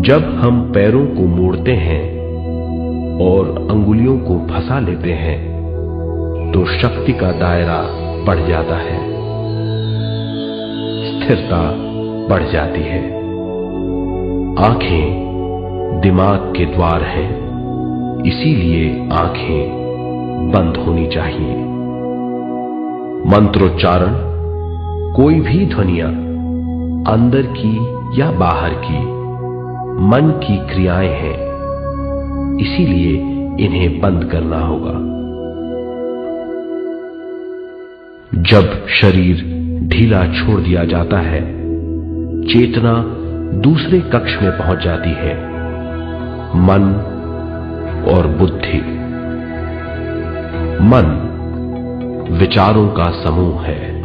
जब हम पैरों को मोड़ते हैं और अंगुलियों को फंसा लेते हैं तो शक्ति का दायरा बढ़ जाता है, स्थिरता बढ़ जाती है। आंखें दिमाग के द्वार हैं, इसीलिए आंखें बंद होनी चाहिए। मंत्रोच्चारण, कोई भी ध्वनियां अंदर की या बाहर की मन की क्रियाएं हैं, इसीलिए इन्हें बंद करना होगा। जब शरीर ढीला छोड़ दिया जाता है, चेतना दूसरे कक्ष में पहुंच जाती है। मन और बुद्धि। मन विचारों का समूह है।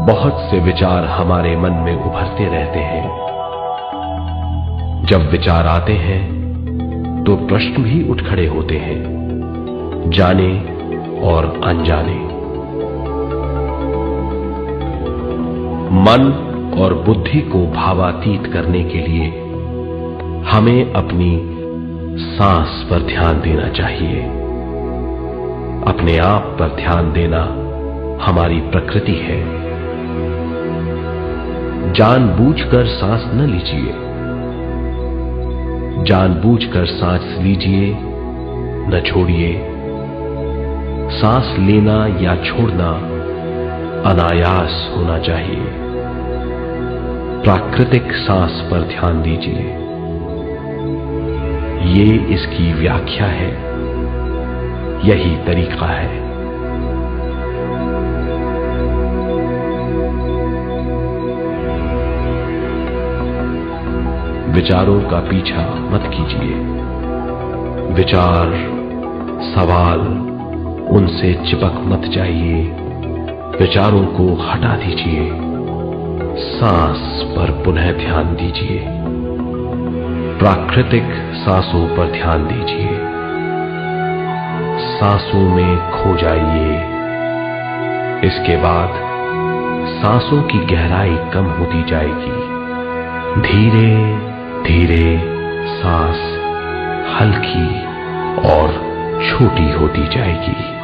बहुत से विचार हमारे मन में उभरते रहते हैं। जब विचार आते हैं तो प्रश्न भी उठ खड़े होते हैं, जाने और अनजाने। मन और बुद्धि को भावातीत करने के लिए हमें अपनी सांस पर ध्यान देना चाहिए। अपने आप पर ध्यान देना हमारी प्रकृति है। जानबूझकर सांस न लीजिए। जानबूझकर सांस लीजिए, न छोड़िए। सांस लेना या छोड़ना अनायास होना चाहिए। प्राकृतिक सांस पर ध्यान दीजिए। ये इसकी व्याख्या है, यही तरीका है। विचारों का पीछा मत कीजिए। विचार, सवाल, उनसे चिपक मत जाइए। विचारों को हटा दीजिए। सांस पर पुनः ध्यान दीजिए। प्राकृतिक सांसों पर ध्यान दीजिए। सांसों में खो जाइए। इसके बाद सांसों की गहराई कम होती जाएगी। धीरे धीरे सांस हल्की और छोटी होती जाएगी।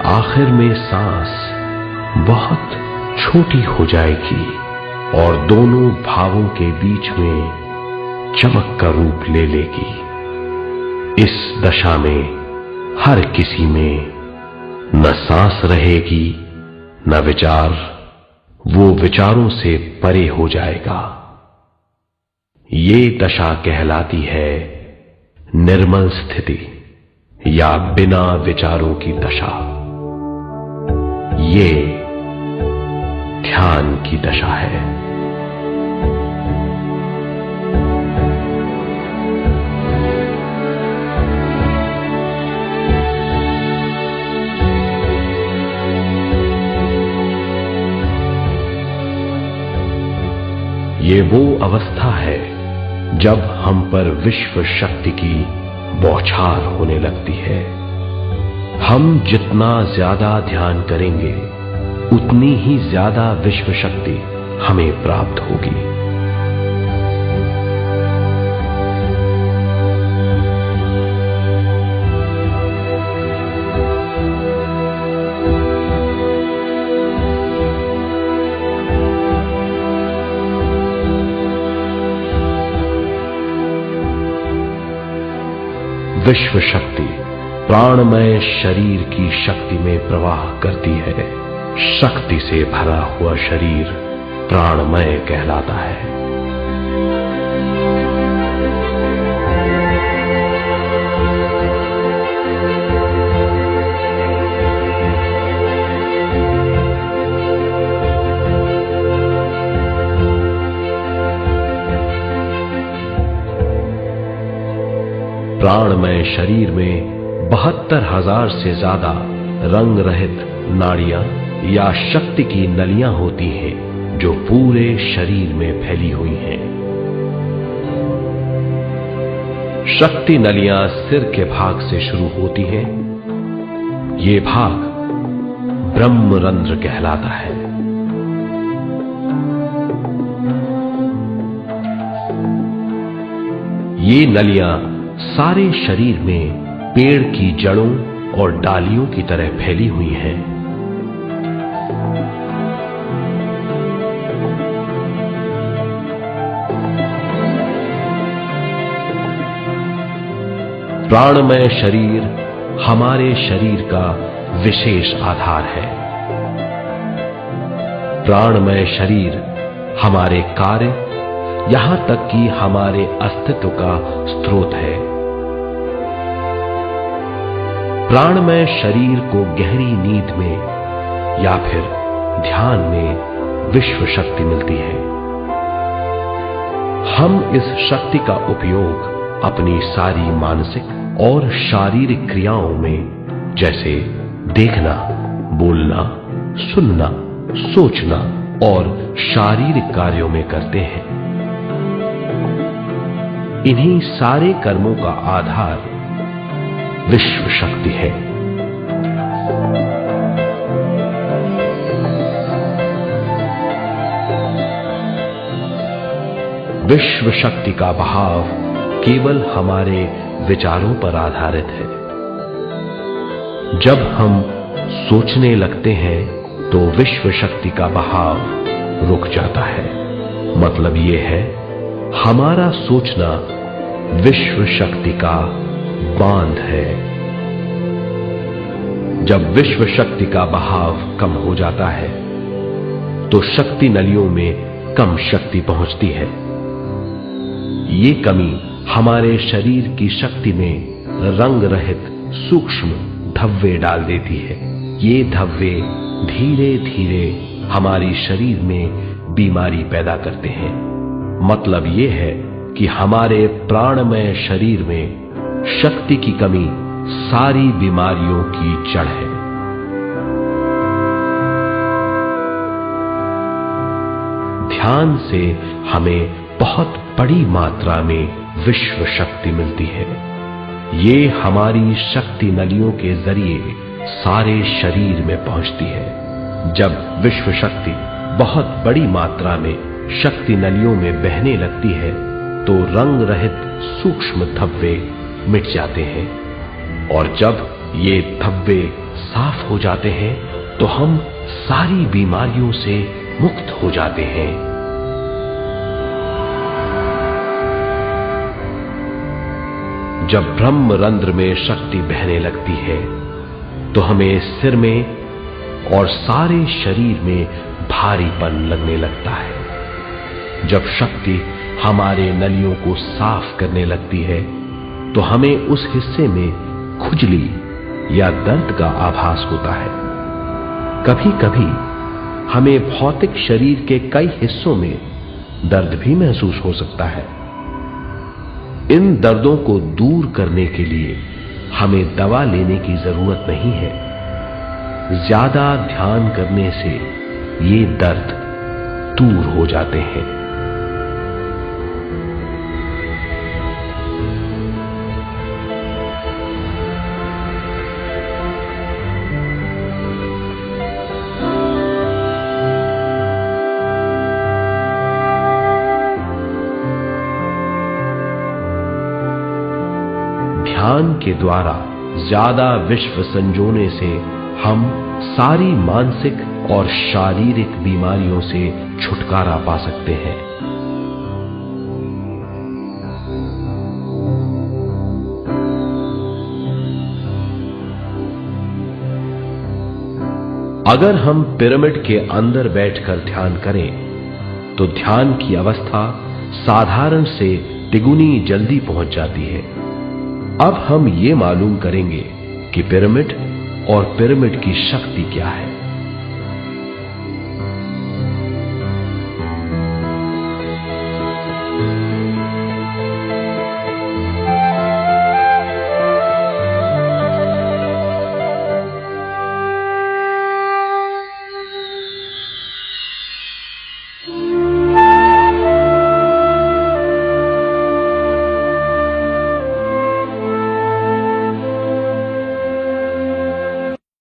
आखिर में सांस बहुत छोटी हो जाएगी और दोनों भावों के बीच में चमक का रूप ले लेगी। इस दशा में हर किसी में न सांस रहेगी न विचार, वो विचारों से परे हो जाएगा। ये दशा कहलाती है निर्मल स्थिति या बिना विचारों की दशा। ये ध्यान की दशा है। ये वो अवस्था है जब हम पर विश्व शक्ति की बौछार होने लगती है। हम जितना ज्यादा ध्यान करेंगे उतनी ही ज्यादा विश्व शक्ति हमें प्राप्त होगी। विश्व शक्ति प्राणमय शरीर की शक्ति में प्रवाह करती है। शक्ति से भरा हुआ शरीर प्राणमय कहलाता है। प्राणमय शरीर में 72,000 से ज्यादा रंग रहित नाड़ियां या शक्ति की नलियां होती हैं जो पूरे शरीर में फैली हुई हैं। शक्ति नलियां सिर के भाग से शुरू होती हैं। ये भाग ब्रह्मरंध्र कहलाता है। ये नलियां सारे शरीर में पेड़ की जड़ों और डालियों की तरह फैली हुई हैं। प्राणमय शरीर हमारे शरीर का विशेष आधार है। प्राणमय शरीर हमारे कार्य, यहां तक कि हमारे अस्तित्व का स्रोत है। प्राणमय शरीर को गहरी नींद में या फिर ध्यान में विश्व शक्ति मिलती है। हम इस शक्ति का उपयोग अपनी सारी मानसिक और शारीरिक क्रियाओं में, जैसे देखना, बोलना, सुनना, सोचना और शारीरिक कार्यों में करते हैं। इन्हीं सारे कर्मों का आधार विश्व शक्ति है। विश्व शक्ति का बहाव केवल हमारे विचारों पर आधारित है। जब हम सोचने लगते हैं तो विश्व शक्ति का बहाव रुक जाता है। मतलब यह है, हमारा सोचना विश्व शक्ति का बांध है। जब विश्व शक्ति का बहाव कम हो जाता है तो शक्ति नलियों में कम शक्ति पहुंचती है। ये कमी हमारे शरीर की शक्ति में रंग रहित सूक्ष्म धब्बे डाल देती है। ये धब्बे धीरे धीरे हमारी शरीर में बीमारी पैदा करते हैं। मतलब ये है कि हमारे प्राणमय शरीर में शक्ति की कमी सारी बीमारियों की जड़ है। ध्यान से हमें बहुत बड़ी मात्रा में विश्व शक्ति मिलती है। ये हमारी शक्ति नलियों के जरिए सारे शरीर में पहुंचती है। जब विश्व शक्ति बहुत बड़ी मात्रा में शक्ति नलियों में बहने लगती है तो रंग रहित सूक्ष्म धब्बे मिट जाते हैं, और जब ये धब्बे साफ हो जाते हैं तो हम सारी बीमारियों से मुक्त हो जाते हैं। जब ब्रह्मरंध्र में शक्ति बहने लगती है तो हमें सिर में और सारे शरीर में भारीपन लगने लगता है। जब शक्ति हमारे नलियों को साफ करने लगती है तो हमें उस हिस्से में खुजली या दर्द का आभास होता है। कभी कभी हमें भौतिक शरीर के कई हिस्सों में दर्द भी महसूस हो सकता है। इन दर्दों को दूर करने के लिए हमें दवा लेने की जरूरत नहीं है। ज्यादा ध्यान करने से ये दर्द दूर हो जाते हैं। ध्यान के द्वारा ज्यादा विश्व संजोने से हम सारी मानसिक और शारीरिक बीमारियों से छुटकारा पा सकते हैं। अगर हम पिरामिड के अंदर बैठकर ध्यान करें तो ध्यान की अवस्था साधारण से तिगुनी जल्दी पहुंच जाती है। अब हम ये मालूम करेंगे कि पिरामिड और पिरामिड की शक्ति क्या है।